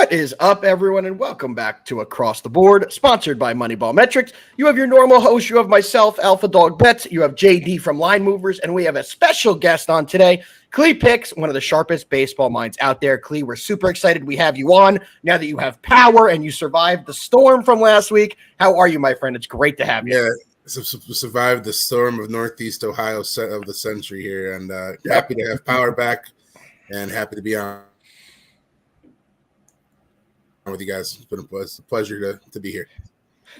What is up, everyone, and welcome back to Across the Board, sponsored by MoneyBall Metrics. You have your normal host. You have myself, Alpha Dog Bets. You have JD from Line Movers, and we have a special guest on today, Clee Picks, one of the sharpest baseball minds out there. Clee, we're super excited we have you on now that you have power and you survived the storm from last week. How are you, my friend? It's great to have you. Yeah, survived the storm of Northeast Ohio of the century here, and happy to have power back and happy to be on with you guys. It's been a pleasure to be here.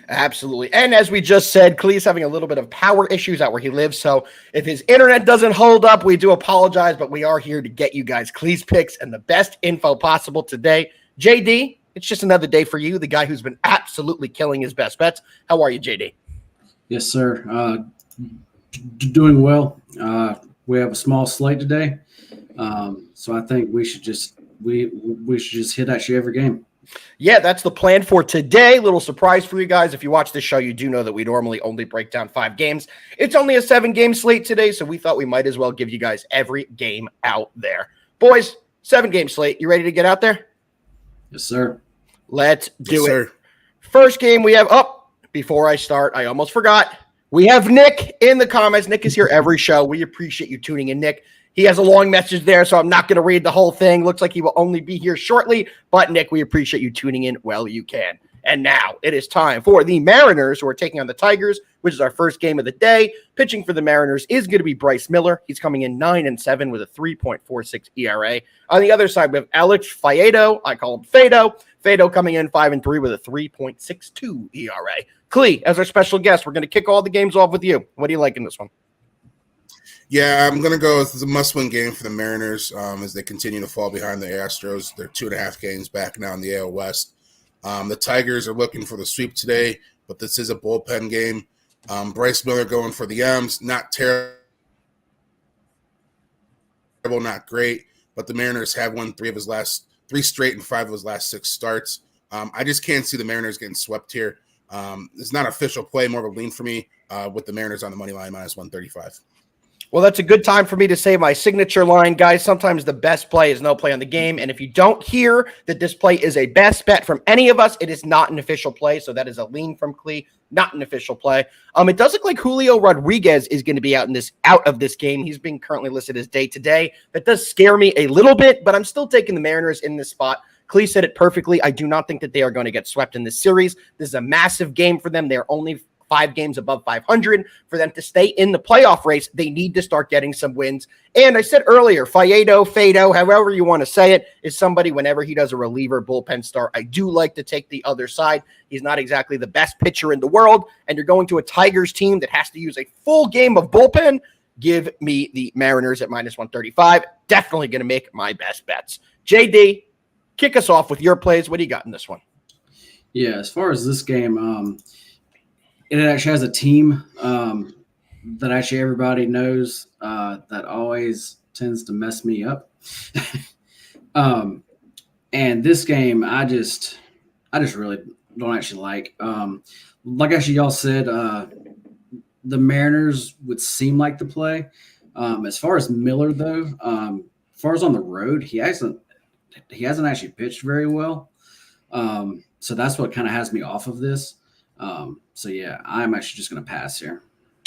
Absolutely. And as we just said, Clee's having a little bit of power issues out where he lives. So if his internet doesn't hold up, we do apologize, but we are here to get you guys Clee's picks and the best info possible today. JD, it's just another day for you, the guy who's been absolutely killing his best bets. How are you, JD? Yes, sir. Doing well. We have a small slate today. So I think we should just hit actually every game. Yeah, that's the plan for today. Little surprise for you guys. If you watch this show, you do know that we normally only break down 5 games. It's only a 7-game slate today, so we thought we might as well give you guys every game out there. Boys, 7-game slate. You ready to get out there? Yes, sir. Let's do it. Sir. First game we have up. Before I start, I almost forgot. We have Nick in the comments. Nick is here every show. We appreciate you tuning in, Nick. He has a long message there, so I'm not going to read the whole thing. Looks like he will only be here shortly. But, Nick, we appreciate you tuning in while you can. And now it is time for the Mariners, who are taking on the Tigers, which is our first game of the day. Pitching for the Mariners is going to be Bryce Miller. He's coming in 9-7 with a 3.46 ERA. On the other side, we have Alex Faedo. I call him Fado. Fado coming in 5-3 with a 3.62 ERA. Clee, as our special guest, we're going to kick all the games off with you. What do you like in this one? Yeah, I'm going to go with a must-win game for the Mariners as they continue to fall behind the Astros. They're 2.5 games back now in the AL West. The Tigers are looking for the sweep today, but this is a bullpen game. Bryce Miller going for the M's. Not terrible, not great, but the Mariners have won 3 straight and 5 of his last 6 starts. I just can't see the Mariners getting swept here. It's not an official play, more of a lean for me with the Mariners on the money line -135. Well, that's a good time for me to say my signature line, guys. Sometimes the best play is no play on the game. And if you don't hear that this play is a best bet from any of us, it is not an official play. So that is a lean from Clee, not an official play. It does look like Julio Rodriguez is going to be out of this game. He's being currently listed as day to day. That does scare me a little bit, but I'm still taking the Mariners in this spot. Clee said it perfectly. I do not think that they are going to get swept in this series. This is a massive game for them. They're only 5 games above 500. For them to stay in the playoff race, they need to start getting some wins. And I said earlier, Fado, however you want to say it, is somebody whenever he does a reliever bullpen start, I do like to take the other side. He's not exactly the best pitcher in the world, and you're going to a Tigers team that has to use a full game of bullpen. Give me the Mariners at -135. Definitely going to make my best bets. JD, kick us off with your plays. What do you got in this one? Yeah, as far as this game, it actually has a team that actually everybody knows that always tends to mess me up. And this game, I just really don't actually like. Like actually y'all said, the Mariners would seem like the play. As far as Miller, though, as far as on the road, he hasn't actually pitched very well. So that's what kind of has me off of this. So, yeah, I'm actually just going to pass here.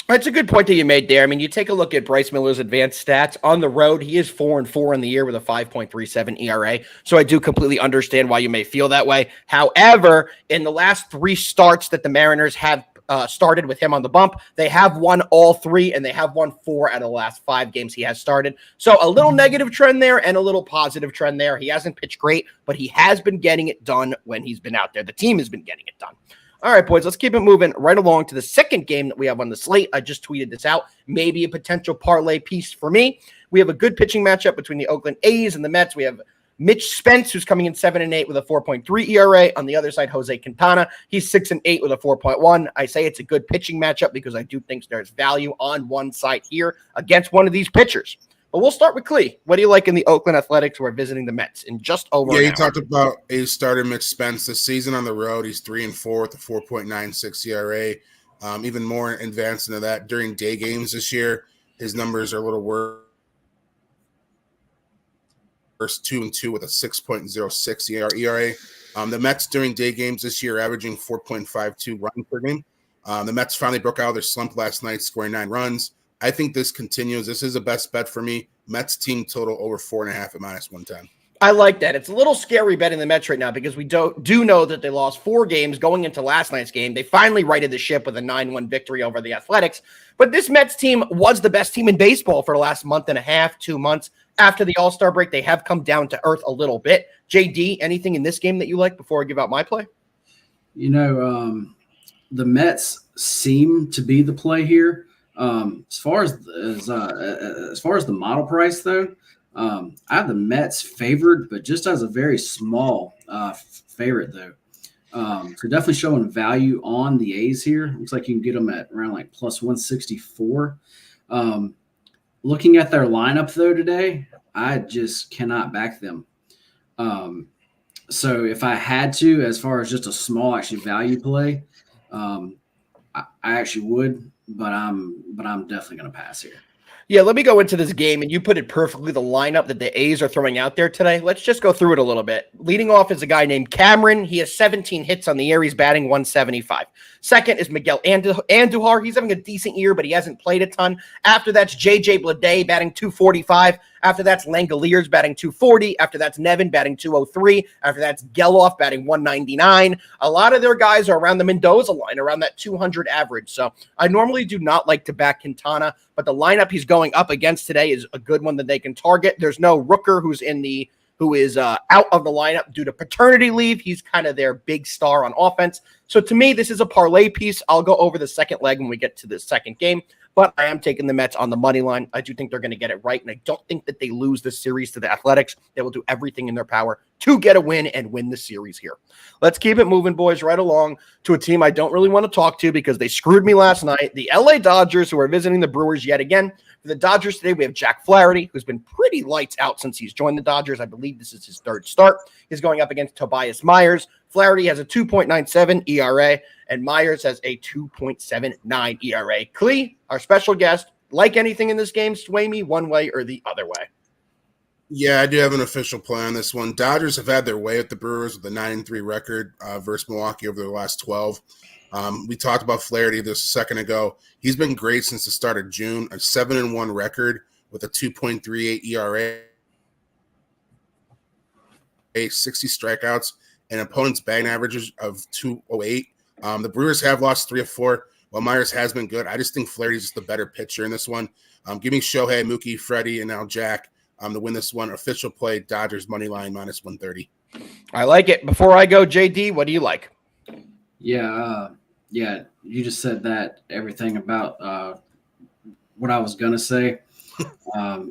It's a good point that you made there. I mean, you take a look at Bryce Miller's advanced stats. On the road, he is 4-4 in the year with a 5.37 ERA. So I do completely understand why you may feel that way. However, in the last 3 starts that the Mariners have started with him on the bump, they have won all 3, and they have won 4 out of the last 5 games he has started. So a little negative trend there and a little positive trend there. He hasn't pitched great, but he has been getting it done when he's been out there. The team has been getting it done. All right, boys, let's keep it moving right along to the second game that we have on the slate. I just tweeted this out. Maybe a potential parlay piece for me. We have a good pitching matchup between the Oakland A's and the Mets. We have Mitch Spence, who's coming in 7-8 with a 4.3 ERA. On the other side, Jose Quintana. He's 6-8 with a 4.1. I say it's a good pitching matchup because I do think there's value on one side here against one of these pitchers. But we'll start with Clee. What do you like in the Oakland Athletics who are visiting the Mets in just over an hour? You talked about a starter Mitch Spence this season on the road. He's 3-4 with a 4.96 ERA. Even more advanced into that during day games this year. His numbers are a little worse. first 2-2 with a 6.06 ERA. The Mets during day games this year averaging 4.52 runs per game. The Mets finally broke out of their slump last night, scoring 9 runs. I think this continues. This is a best bet for me. Mets team total over 4.5 at -110. I like that. It's a little scary betting the Mets right now because we do know that they lost 4 games going into last night's game. They finally righted the ship with a 9-1 victory over the Athletics. But this Mets team was the best team in baseball for the last month and a half, 2 months. After the All-Star break, they have come down to earth a little bit. JD, anything in this game that you like before I give out my play? The Mets seem to be the play here. As far as the model price, though, I have the Mets favored, but just as a very small favorite, though. So definitely showing value on the A's here. Looks like you can get them at around like plus 164. Looking at their lineup, though, today, I just cannot back them. So if I had to, as far as just a small actually value play, I actually would, but I'm definitely going to pass here. Yeah, let me go into this game, and you put it perfectly, the lineup that the A's are throwing out there today. Let's just go through it a little bit. Leading off is a guy named Cameron. He has 17 hits on the year. He's batting 175. Second is Miguel Andujar. He's having a decent year, but he hasn't played a ton. After that's J.J. Bleday batting 245. After that's Langoliers batting 240. After that's Nevin batting 203. After that's Geloff batting 199. A lot of their guys are around the Mendoza line, around that 200 average. So I normally do not like to back Quintana, but the lineup he's going up against today is a good one that they can target. There's no Rooker who is out of the lineup due to paternity leave. He's kind of their big star on offense. So to me, this is a parlay piece. I'll go over the second leg when we get to the second game, but I am taking the Mets on the money line. I do think they're going to get it right, and I don't think that they lose this series to the Athletics. They will do everything in their power to get a win and win the series here. Let's keep it moving, boys, right along to a team I don't really want to talk to because they screwed me last night. The LA Dodgers, who are visiting the Brewers yet again. For the Dodgers today, we have Jack Flaherty, who's been pretty lights out since he's joined the Dodgers. I believe this is his 3rd start. He's going up against Tobias Myers. Flaherty has a 2.97 ERA, and Myers has a 2.79 ERA. Clee, our special guest, like anything in this game, sway me one way or the other way. Yeah, I do have an official play on this one. Dodgers have had their way with the Brewers with a 9-3 record versus Milwaukee over their last 12. We talked about Flaherty this a second ago. He's been great since the start of June, a 7-1 record with a 2.38 ERA, 60 strikeouts, and opponents' batting averages of 208. The Brewers have lost 3 of 4, while Myers has been good. I just think Flaherty's just the better pitcher in this one. Give me Shohei, Mookie, Freddie, and now Jack to win this one. Official play, Dodgers money line -130. I like it. Before I go, JD, what do you like? Yeah, you just said that everything about what I was gonna say.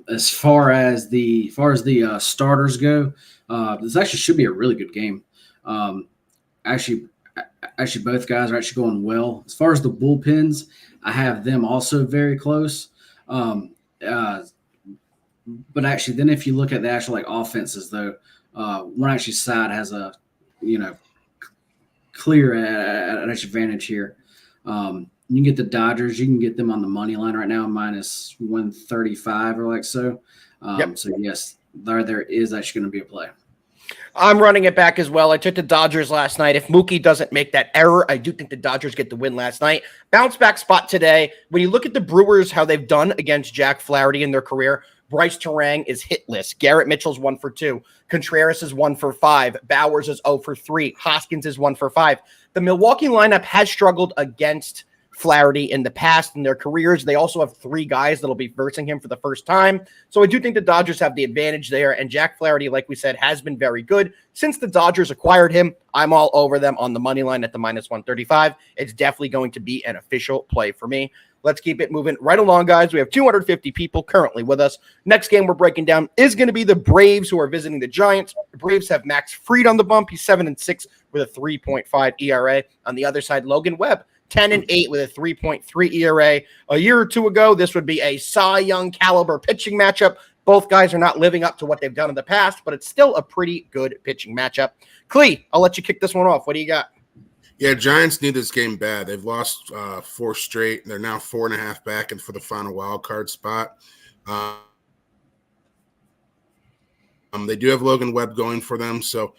As far as the starters go, this actually should be a really good game. Actually, both guys are actually going well. As far as the bullpens, I have them also very close. But actually, then if you look at the actual offenses, though, one actually side has a clear advantage here. You can get the Dodgers. You can get them on the money line right now, -135 or so. Yep. So yes, there is actually going to be a play. I'm running it back as well. I took the Dodgers last night. If Mookie doesn't make that error, I do think the Dodgers get the win last night. Bounce back spot today. When you look at the Brewers, how they've done against Jack Flaherty in their career, Bryce Terang is hitless. Garrett Mitchell's 1 for 2. Contreras is 1 for 5. Bowers is 0 for 3. Hoskins is 1 for 5. The Milwaukee lineup has struggled against Flaherty in the past in their careers. They also have 3 guys that'll be versing him for the first time. So I do think the Dodgers have the advantage there. And Jack Flaherty, like we said, has been very good. Since the Dodgers acquired him, I'm all over them on the money line at the -135. It's definitely going to be an official play for me. Let's keep it moving right along, guys. We have 250 people currently with us. Next game we're breaking down is going to be the Braves, who are visiting the Giants. The Braves have Max Fried on the bump. He's 7-6 with a 3.5 ERA. On the other side, Logan Webb, 10-8 with a 3.3 ERA. A year or two ago, this would be a Cy Young caliber pitching matchup. Both guys are not living up to what they've done in the past, but it's still a pretty good pitching matchup. Clee, I'll let you kick this one off. What do you got? Yeah, Giants need this game bad. They've lost 4 straight. They're now 4.5 back and for the final wild card spot. They do have Logan Webb going for them, so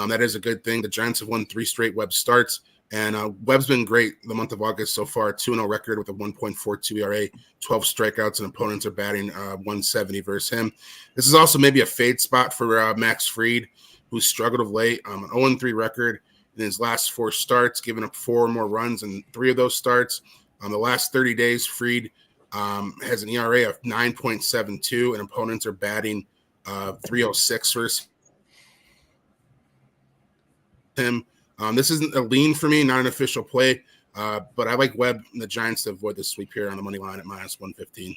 that is a good thing. The Giants have won 3 straight Webb starts, and Webb's been great the month of August so far. 2-0 record with a 1.42 ERA, 12 strikeouts, and opponents are batting 170 versus him. This is also maybe a fade spot for Max Fried, who's struggled of late. An 0-3 record in his last 4 starts, giving up 4 or more runs in 3 of those starts. The last 30 days, Fried has an ERA of 9.72, and opponents are batting 306 versus him. This isn't a lean for me, not an official play, but I like Webb and the Giants to avoid the sweep here on the money line at -115.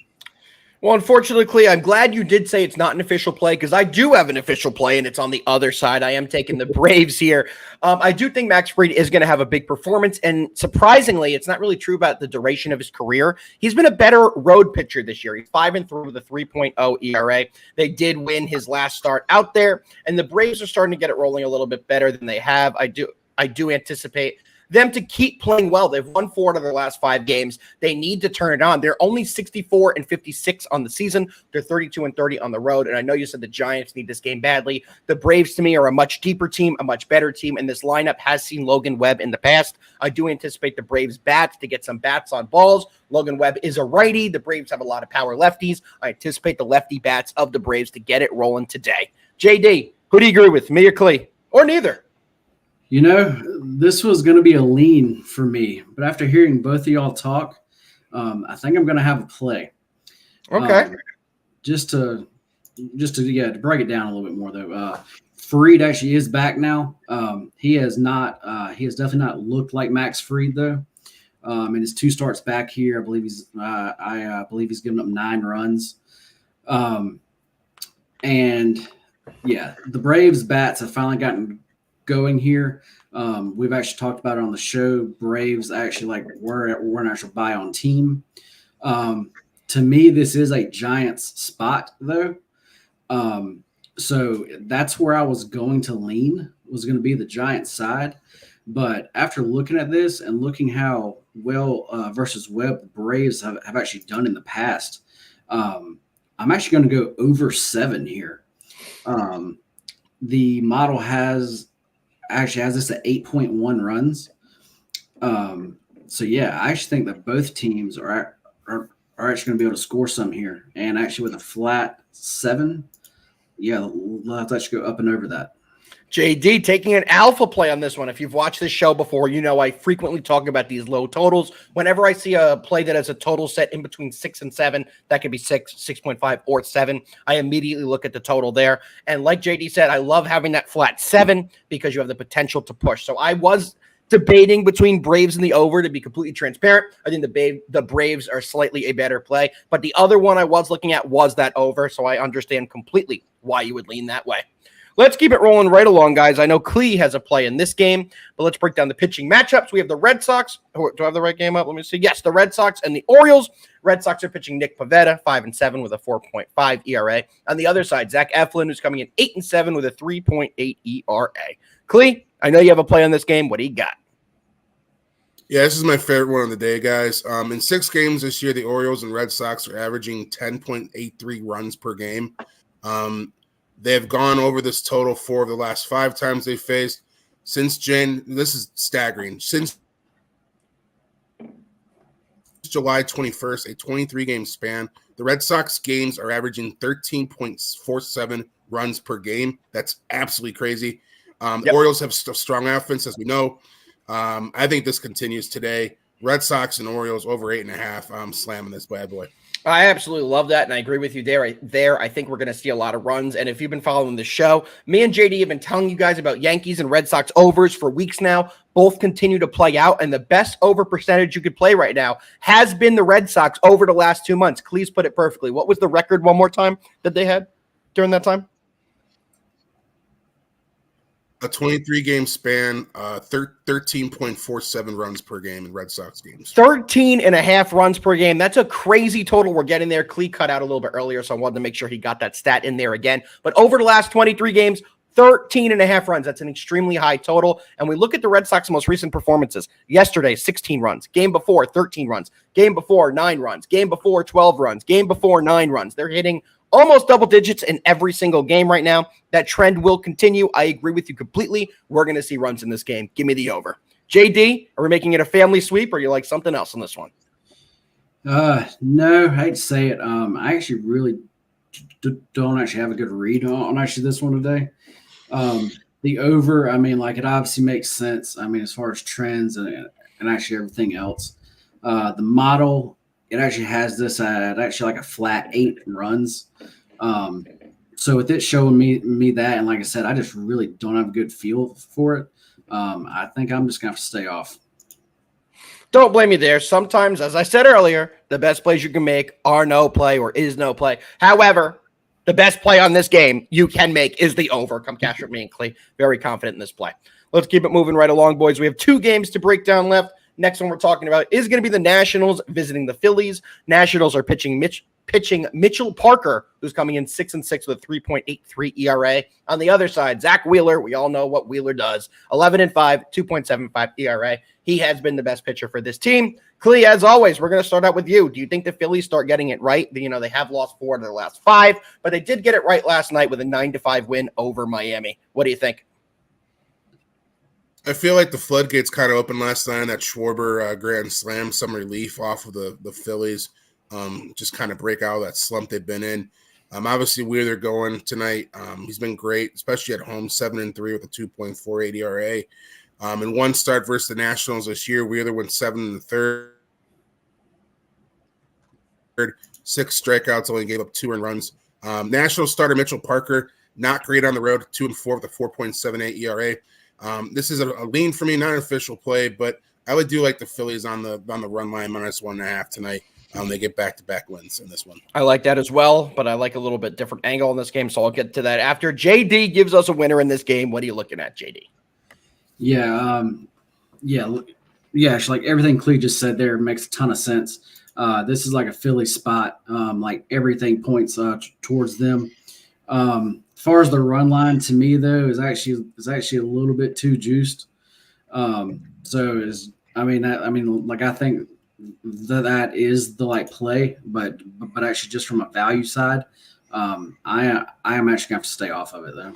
Well, unfortunately, Clee, I'm glad you did say it's not an official play because I do have an official play, and it's on the other side. I am taking the Braves here. I do think Max Fried is going to have a big performance, and surprisingly, it's not really true about the duration of his career. He's been a better road pitcher this year. He's 5-3 with a 3.0 ERA. They did win his last start out there, and the Braves are starting to get it rolling a little bit better than they have. I do anticipate them to keep playing well. They've won 4 out of their last 5 games. They need to turn it on. They're only 64-56 on the season. They're 32-30 on the road. And I know you said the Giants need this game badly. The Braves, to me, are a much deeper team, a much better team, and this lineup has seen Logan Webb in the past. I do anticipate the Braves bats to get some bats on balls. Logan Webb is a righty. The Braves have a lot of power lefties. I anticipate the lefty bats of the Braves to get it rolling today. JD, who do you agree with, me or Clee? Or neither? You know, this was going to be a lean for me, but after hearing both of y'all talk, I think I'm going to have a play. Okay. Just to break it down a little bit more though. Fried actually is back now. He has definitely not looked like Max Fried though. In his 2 starts back here, I believe he's given up 9 runs. And yeah, the Braves bats have finally gotten going here. We've actually talked about it on the show. Braves actually we're an actual buy on team. To me, this is a Giants spot though. So that's where I was going to lean, was going to be the Giants side. But after looking at this and looking how well versus Webb the Braves have actually done in the past, I'm actually going to go over 7 here. The model has this at 8.1 runs. So yeah, I actually think that both teams are actually going to be able to score some here. And actually with a flat 7, yeah, let's actually go up and over that. JD taking an alpha play on this one. If you've watched this show before, you know I frequently talk about these low totals. Whenever I see a play that has a total set in between 6 and 7, that could be 6, 6.5, or 7, I immediately look at the total there. And like JD said, I love having that flat 7 because you have the potential to push. So I was debating between Braves and the over, to be completely transparent. I think the Braves are slightly a better play, but the other one I was looking at was that over, so I understand completely why you would lean that way. Let's keep it rolling right along, guys. I know Clee has a play in this game, but let's break down the pitching matchups. We have the Red Sox. Do I have the right game up? Let me see. Yes, the Red Sox and the Orioles. Red Sox are pitching Nick Pivetta, 5-7 with a 4.5 ERA. On the other side, Zach Eflin, who's coming in 8-7 with a 3.8 ERA. Clee, I know you have a play on this game. What do you got? Yeah, this is my favorite one of the day, guys. In 6 games this year, the Orioles and Red Sox are averaging 10.83 runs per game. They've gone over this total 4 of the last 5 times they faced. This is staggering. Since July 21st, a 23-game span, the Red Sox games are averaging 13.47 runs per game. That's absolutely crazy. The Orioles have strong offense, as we know. I think this continues today. Red Sox and Orioles over 8.5. I'm slamming this bad boy. I absolutely love that, and I agree with you there. I think we're going to see a lot of runs, and if you've been following the show, me and JD have been telling you guys about Yankees and Red Sox overs for weeks now. Both continue to play out, and the best over percentage you could play right now has been the Red Sox over the last 2 months. Cleese put it perfectly. What was the record one more time that they had during that time? A 23-game span, 13.47 runs per game in Red Sox games. 13.5 runs per game. That's a crazy total. We're getting there. Clee cut out a little bit earlier, so I wanted to make sure he got that stat in there again. But over the last 23 games, 13.5 runs. That's an extremely high total. And we look at the Red Sox most recent performances. Yesterday, 16 runs. Game before, 13 runs. Game before, 9 runs. Game before, 12 runs. Game before, 9 runs. They're hitting almost double digits in every single game right now. That trend will continue. I agree with you completely. We're going to see runs in this game. Give me the over. JD, are we making it a family sweep, or you like something else on this one? No, I hate to say it. I actually really don't actually have a good read on actually this one today. The over, I mean, like it obviously makes sense. I mean, as far as trends and actually everything else, the model it actually has this at actually like a flat 8 runs. So with it showing me that, and like I said, I just really don't have a good feel for it. I think I'm just gonna have to stay off. Don't blame me there. Sometimes, as I said earlier, the best plays you can make are no play or is no play. However, the best play on this game you can make is the over. Come cash with me and Clay. Very confident in this play. Let's keep it moving right along, boys. We have 2 games to break down left. Next one we're talking about is going to be the Nationals visiting the Phillies. Nationals are pitching Mitchell Parker, who's coming in 6-6 with a 3.83 ERA. On the other side, Zach Wheeler. We all know what Wheeler does. 11-5, 2.75 ERA. He has been the best pitcher for this team. Clee, as always, we're going to start out with you. Do you think the Phillies start getting it right? You know, they have lost 4 of their last 5, but they did get it right last night with a 9-5 win over Miami. What do you think? I feel like the floodgates kind of opened last night. That Schwarber grand slam, some relief off of the Phillies, just kind of break out of that slump they've been in. Obviously, Wheeler going tonight. He's been great, especially at home, 7-3 with a 2.48 ERA. In one start versus the Nationals this year, Wheeler went 7 in the third, 6 strikeouts, only gave up 2 earned runs. Nationals starter Mitchell Parker, not great on the road, 2-4 with a 4.78 ERA. This is a lean for me, not an official play, but I would do like the Phillies on the run line -1.5 tonight. They get back-to-back wins in this one. I like that as well, but I like a little bit different angle in this game, so I'll get to that after. JD gives us a winner in this game. What are you looking at, JD? Yeah, actually, like everything Clee just said there makes a ton of sense. This is like a Philly spot. Like everything points towards them. As far as the run line, to me though, is actually a little bit too juiced. I think that is the like play, but actually just from a value side, I am actually gonna have to stay off of it though.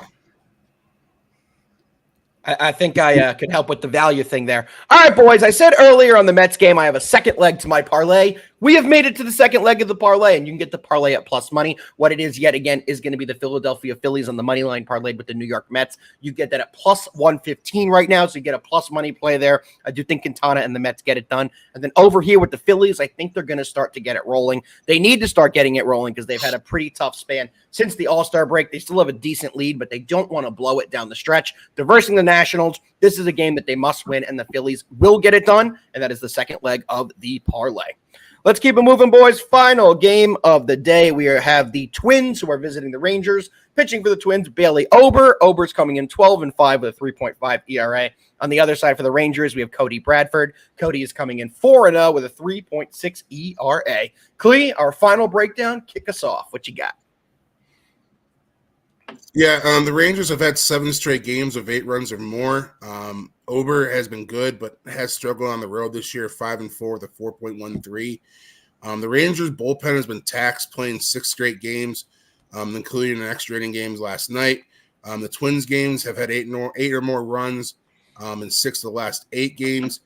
I think I can help with the value thing there. All right, boys. I said earlier on the Mets game, I have a second leg to my parlay. We have made it to the second leg of the parlay, and you can get the parlay at plus money. What it is, yet again, is going to be the Philadelphia Phillies on the money line parlayed with the New York Mets. You get that at plus 115 right now, so you get a plus money play there. I do think Quintana and the Mets get it done. And then over here with the Phillies, I think they're going to start to get it rolling. They need to start getting it rolling because they've had a pretty tough span since the All-Star break. They still have a decent lead, but they don't want to blow it down the stretch. They're versing the Nationals. This is a game that they must win, and the Phillies will get it done, and that is the second leg of the parlay. Let's keep it moving, boys. Final game of the day. We have the Twins, who are visiting the Rangers. Pitching for the Twins, Bailey Ober. Ober's coming in 12-5 with a 3.5 ERA. On the other side for the Rangers, we have Cody Bradford. Cody is coming in 4-0 with a 3.6 ERA. Clee, our final breakdown. Kick us off. What you got? Yeah, the Rangers have had 7 straight games of 8 runs or more. Ober has been good, but has struggled on the road this year, 5-4 with a 4.13. The Rangers' bullpen has been taxed, playing 6 straight games, including an extra inning games last night. The Twins games have had 8 or more runs in 6 of the last 8 games.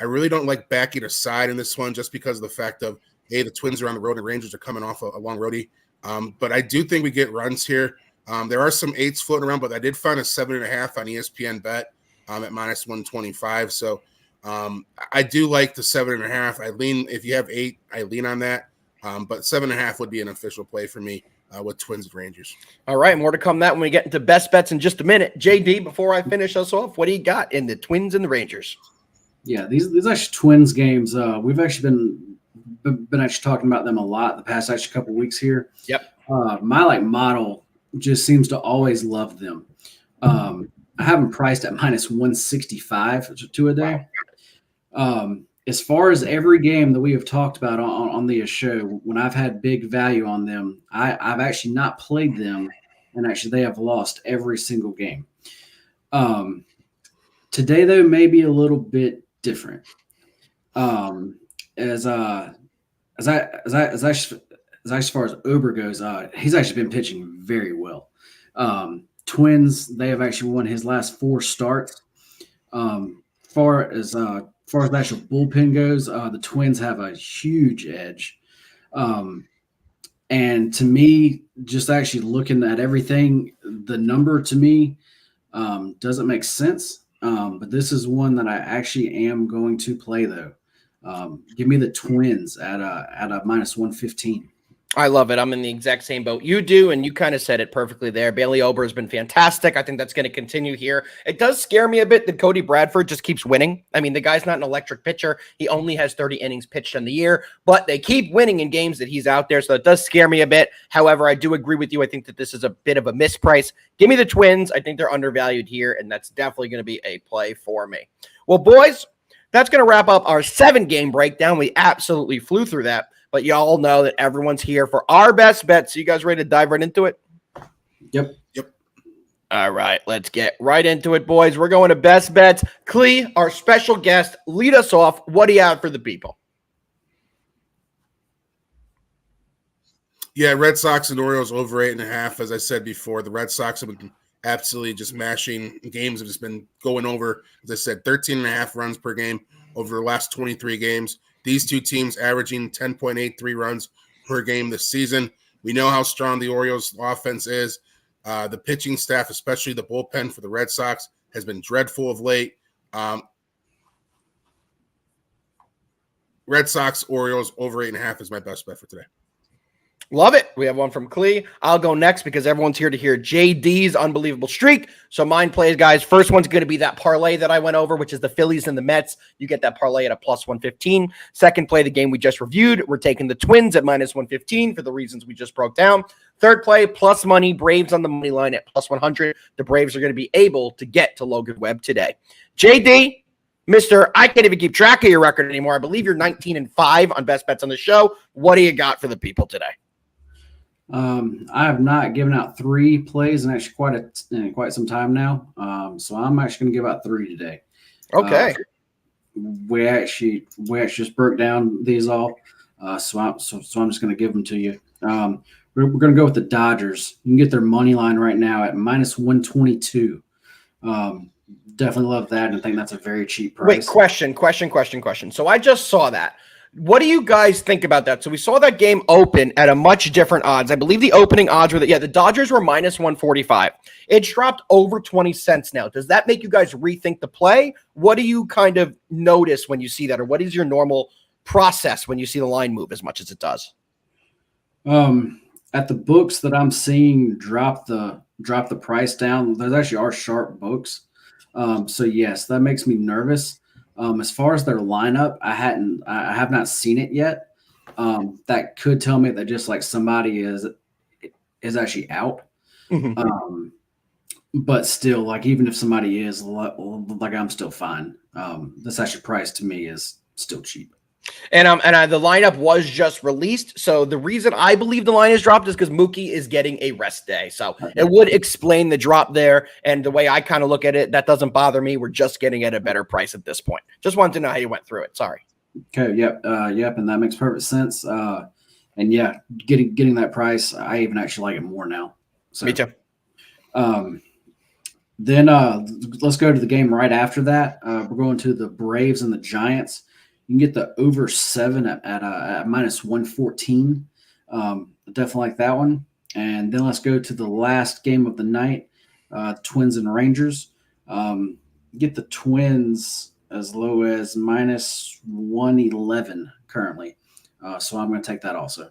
I really don't like backing a side in this one just because of the fact of, hey, the Twins are on the road and Rangers are coming off a long roadie. But I do think we get runs here. There are some 8s floating around, but I did find a 7.5 on ESPN Bet at -125. So I do like the 7.5. I lean, if you have 8, I lean on that. But 7.5 would be an official play for me with Twins and Rangers. All right, more to come that when we get into best bets in just a minute. JD, before I finish us off, what do you got in the Twins and the Rangers? Yeah, these actually Twins games. We've actually been actually talking about them a lot the past actually couple weeks here. Yep. My model just seems to always love them. I have them priced at -165 to a day. As far as every game that we have talked about on the show, when I've had big value on them, I've actually not played them, and actually they have lost every single game. Today though may be a little bit different. As as far as Ober goes, he's actually been pitching very well. Twins, they have actually won his last 4 starts. Far as the actual bullpen goes, the Twins have a huge edge. And to me, just actually looking at everything, the number to me doesn't make sense. But this is one that I actually am going to play, though. Give me the Twins at a minus 115. I love it. I'm in the exact same boat you do, and you kind of said it perfectly there. Bailey Ober has been fantastic. I think that's going to continue here. It does scare me a bit that Cody Bradford just keeps winning. I mean, the guy's not an electric pitcher. He only has 30 innings pitched in the year, but they keep winning in games that he's out there, so it does scare me a bit. However, I do agree with you. I think that this is a bit of a misprice. Give me the Twins. I think they're undervalued here, and that's definitely going to be a play for me. Well, boys, that's going to wrap up our 7-game breakdown. We absolutely flew through that. But y'all know that everyone's here for our best bets. So you guys ready to dive right into it? Yep. All right, let's get right into it, boys. We're going to best bets. Clee, our special guest, lead us off. What do you have for the people? Yeah, Red Sox and Orioles over 8.5. As I said before, the Red Sox have been absolutely just mashing. Games have just been going over, as I said, 13.5 runs per game over the last 23 games. These two teams averaging 10.83 runs per game this season. We know how strong the Orioles offense is. The pitching staff, especially the bullpen for the Red Sox, has been dreadful of late. Red Sox, Orioles over 8.5 is my best bet for today. Love it. We have one from Clee. I'll go next because everyone's here to hear JD's unbelievable streak. So mine plays, guys. First one's going to be that parlay that I went over, which is the Phillies and the Mets. You get that parlay at a plus 115. Second play, the game we just reviewed. We're taking the Twins at minus 115 for the reasons we just broke down. Third play, plus money, Braves on the money line at plus 100. The Braves are going to be able to get to Logan Webb today. JD, Mr. I can't even keep track of your record anymore. I believe you're 19-5 on best bets on the show. What do you got for the people today? I have not given out 3 plays in actually quite some time now. So I'm actually going to give out 3 today. Okay. We actually just broke down these all. So I'm just going to give them to you. We're going to go with the Dodgers. You can get their money line right now at minus 122. Definitely love that, and I think that's a very cheap price. Wait, question. So I just saw that. What do you guys think about that? So we saw that game open at a much different odds. I believe the opening odds were the Dodgers were minus 145. It's dropped over 20 cents now. Does that make you guys rethink the play? What do you kind of notice when you see that? Or what is your normal process when you see the line move as much as it does? At the books that I'm seeing drop the price down, those actually are sharp books. So yes, that makes me nervous. As far as their lineup, I have not seen it yet. That could tell me that just like somebody is actually out. Mm-hmm. But still, like even if somebody is, like I'm still fine. This actually price to me is still cheap. And the lineup was just released. So the reason I believe the line is dropped is because Mookie is getting a rest day. So it would explain the drop there. And the way I kind of look at it, that doesn't bother me. We're just getting at a better price at this point. Just wanted to know how you went through it. Sorry. Okay. Yep. And that makes perfect sense. And yeah, getting that price, I even actually like it more now. So, me too. Then let's go to the game right after that. We're going to the Braves and the Giants. You can get the over 7 at minus 114. Definitely like that one. And then let's go to the last game of the night, Twins and Rangers. Get the Twins as low as minus 111 currently. So I'm going to take that also.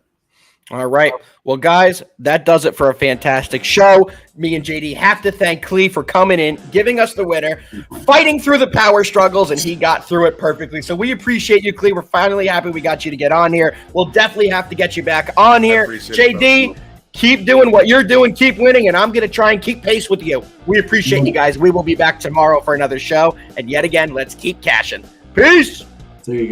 All right. Well, guys, that does it for a fantastic show. Me and JD have to thank Clee for coming in, giving us the winner, fighting through the power struggles, and he got through it perfectly. So we appreciate you, Clee. We're finally happy we got you to get on here. We'll definitely have to get you back on here. JD, keep doing what you're doing. Keep winning, and I'm going to try and keep pace with you. We appreciate you guys. We will be back tomorrow for another show. And yet again, let's keep cashing. Peace. There you go.